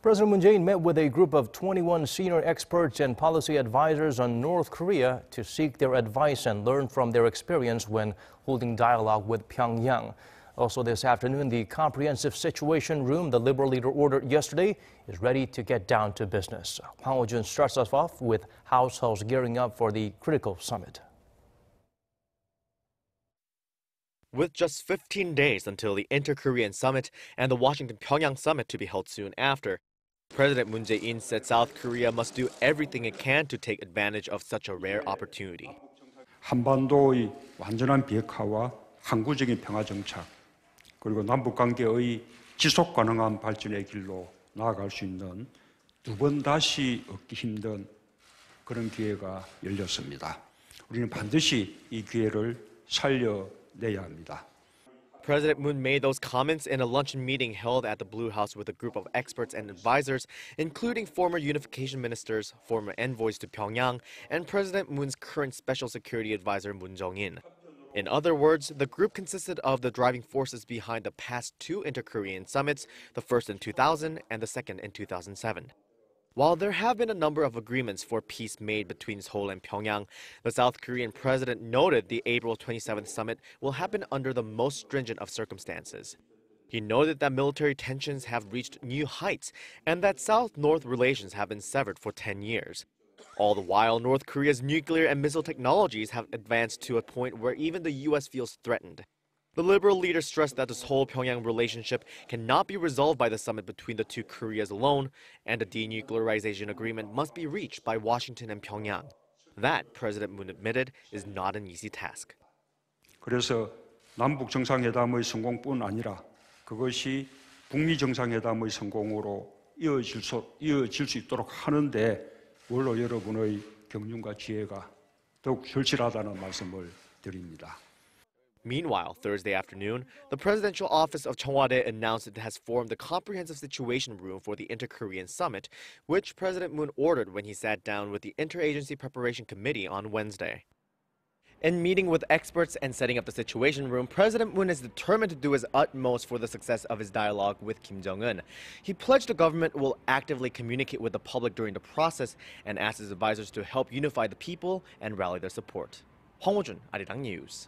President Moon Jae-in met with a group of 21 senior experts and policy advisors on North Korea to seek their advice and learn from their experience when holding dialogue with Pyongyang. Also this afternoon, the Comprehensive Situation Room the Liberal leader ordered yesterday is ready to get down to business. Hwang Hojun starts us off with households gearing up for the critical summit. With just 15 days until the Inter-Korean Summit and the Washington-Pyongyang Summit to be held soon after, President Moon Jae-in said South Korea must do everything it can to take advantage of such a rare opportunity. 한반도의 완전한 비핵화와 항구적인 평화 정착, 그리고 남북 관계의 지속 가능한 발전의 길로 나아갈 수 있는 두 번 다시 얻기 힘든 그런 기회가 열렸습니다. 우리는 반드시 이 기회를 살려내야 합니다. President Moon made those comments in a luncheon meeting held at the Blue House with a group of experts and advisors, including former unification ministers, former envoys to Pyongyang, and President Moon's current special security advisor Moon Jong-in. In other words, the group consisted of the driving forces behind the past two inter-Korean summits, the first in 2000 and the second in 2007. While there have been a number of agreements for peace made between Seoul and Pyongyang, the South Korean president noted the April 27th summit will happen under the most stringent of circumstances. He noted that military tensions have reached new heights and that South-North relations have been severed for 10 years. All the while, North Korea's nuclear and missile technologies have advanced to a point where even the U.S. feels threatened. The Liberal leader stressed that this whole Pyongyang relationship cannot be resolved by the summit between the two Koreas alone, and a denuclearization agreement must be reached by Washington and Pyongyang. That, President Moon admitted, is not an easy task. 그래서 남북 정상회담의 성공뿐 아니라 그것이 북미 정상회담의 성공으로 이어질 수 있도록 하는데 원로 여러분의 경륜과 지혜가 더욱 절실하다는 말씀을 드립니다. Meanwhile, Thursday afternoon, the presidential office of Cheongwade announced it has formed the Comprehensive Situation Room for the Inter-Korean Summit, which President Moon ordered when he sat down with the Interagency Preparation Committee on Wednesday. In meeting with experts and setting up the Situation Room, President Moon is determined to do his utmost for the success of his dialogue with Kim Jong-un. He pledged the government will actively communicate with the public during the process and asked his advisors to help unify the people and rally their support. Hwang Hojun, Arirang News.